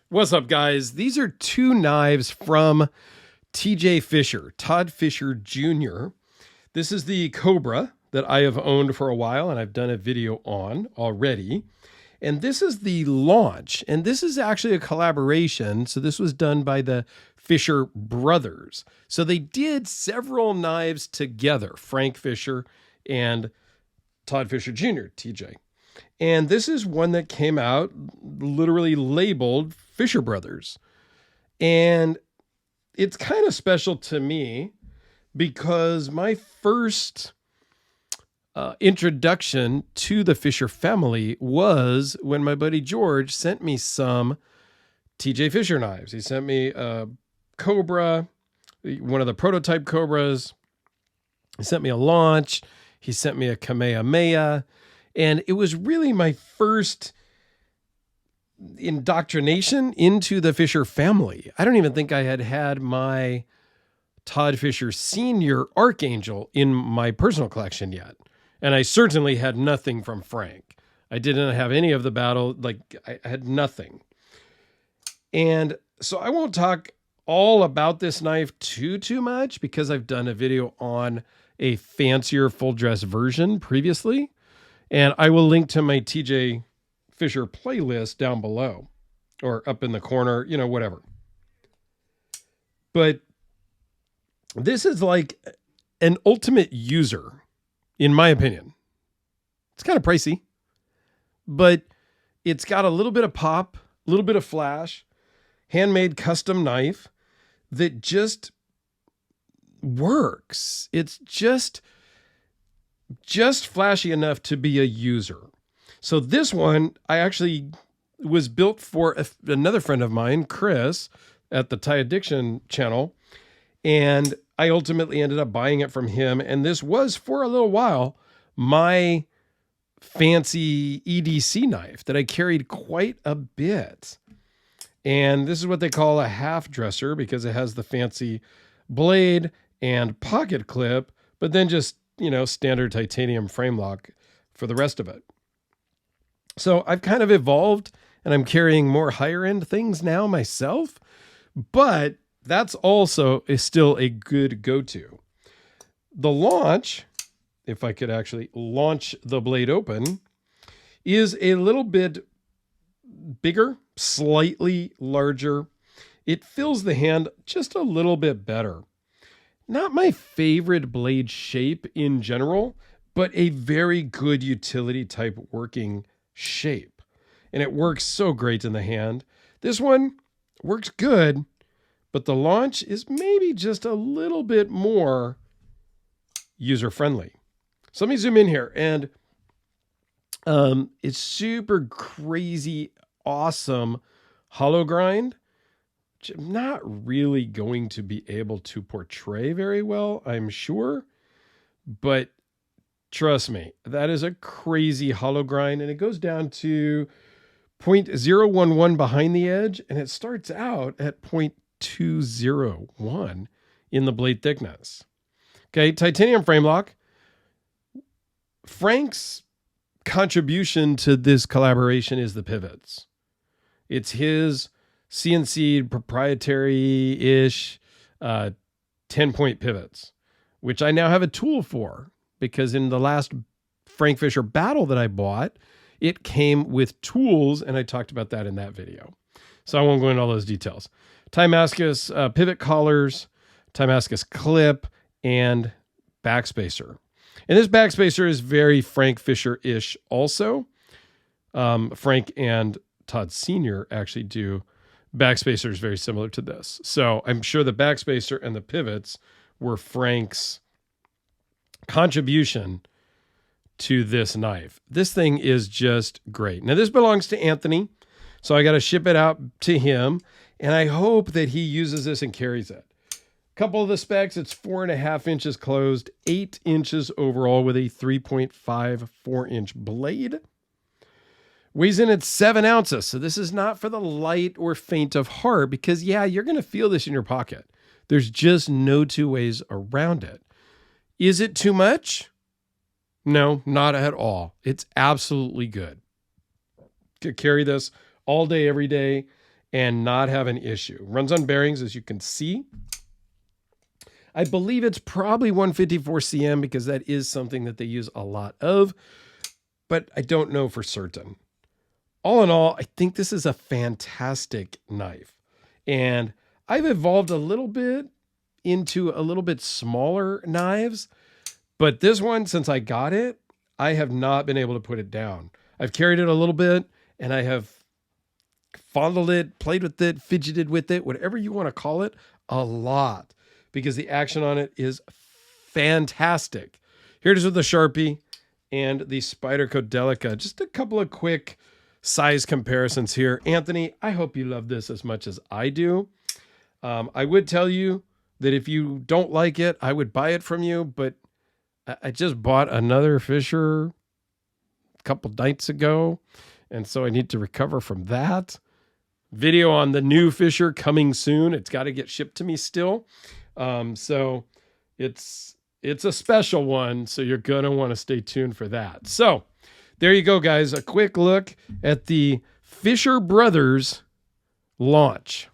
What's up, guys? These are two knives from TJ Fischer, Todd Fischer Jr. This is the Cobra that I have owned for a while, and I've done a video on already. And this is the launch, and this is actually a collaboration. So this was done by the Fischer brothers. So they did several knives together, Frank Fischer and Todd Fischer Jr., TJ. And this is one that came out literally labeled Fischer Brothers. And it's kind of special to me because my first introduction to the Fischer family was when my buddy George sent me some TJ Fischer knives. He sent me a Cobra, one of the prototype Cobras. He sent me a Launch. He sent me a Kamehameha. And it was really my first indoctrination into the Fischer family. I don't even think I had my Todd Fischer Sr. Archangel in my personal collection yet. And I certainly had nothing from Frank. I didn't have any of the battle. I had nothing. And so I won't talk all about this knife too much because I've done a video on a fancier full dress version previously. And I will link to my TJ Fischer playlist down below or up in the corner, whatever. But this is like an ultimate user, in my opinion. It's kind of pricey, but it's got a little bit of pop, a little bit of flash, handmade custom knife that just works. It's just flashy enough to be a user. So this one, I actually was built for another friend of mine, Chris, at the Thai Addiction channel. And I ultimately ended up buying it from him. And this was, for a little while, my fancy EDC knife that I carried quite a bit. And this is what they call a half dresser because it has the fancy blade and pocket clip, but then just standard titanium frame lock for the rest of it. So I've kind of evolved and I'm carrying more higher end things now myself, but that's also is still a good go-to. The Launch, if I could actually launch the blade open, is a little bit bigger, slightly larger. It fills the hand just a little bit better. Not my favorite blade shape in general, but a very good utility type working shape. And it works so great in the hand. This one works good, but the Launch is maybe just a little bit more user-friendly. So let me zoom in here. And it's super crazy, awesome hollow grind. I'm not really going to be able to portray very well, I'm sure. But trust me, that is a crazy hollow grind. And it goes down to 0.011 behind the edge. And it starts out at 0.201 in the blade thickness. Okay, titanium frame lock. Frank's contribution to this collaboration is the pivots. It's his CNC proprietary-ish 10-point pivots, which I now have a tool for because in the last Frank Fischer battle that I bought, it came with tools, and I talked about that in that video. So I won't go into all those details. Timascus pivot collars, Timascus clip, and backspacer. And this backspacer is very Frank Fischer-ish also. Frank and Todd Sr. actually do backspacers very similar to this. So I'm sure the backspacer and the pivots were Frank's contribution to this knife. This thing is just great. Now this belongs to Anthony, so I got to ship it out to him, and I hope that he uses this and carries it. Couple of the specs, it's 4.5 inches closed, 8 inches overall with a 3.54 inch blade. Weighs in at 7 ounces. So this is not for the light or faint of heart because, yeah, you're going to feel this in your pocket. There's just no two ways around it. Is it too much? No, not at all. It's absolutely good. Could carry this all day, every day. and not have an issue. Runs on bearings, as you can see. I believe it's probably 154 cm because that is something that they use a lot of, but I don't know for certain. All in all, I think this is a fantastic knife. And I've evolved a little bit into a little bit smaller knives, but this one, since I got it, I have not been able to put it down. I've carried it a little bit and I have fondled it, played with it, fidgeted with it, whatever you want to call it, a lot, because the action on it is fantastic. Here it is with the Sharpie and the Spyderco Delica. Just a couple of quick size comparisons here. Anthony, I hope you love this as much as I do. I would tell you that if you don't like it, I would buy it from you, but I just bought another Fischer a couple nights ago, and so I need to recover from that. Video on the new Fischer coming soon. It's got to get shipped to me still. So it's a special one, so you're going to want to stay tuned for that. So there you go, guys. A quick look at the Fischer Brothers launch.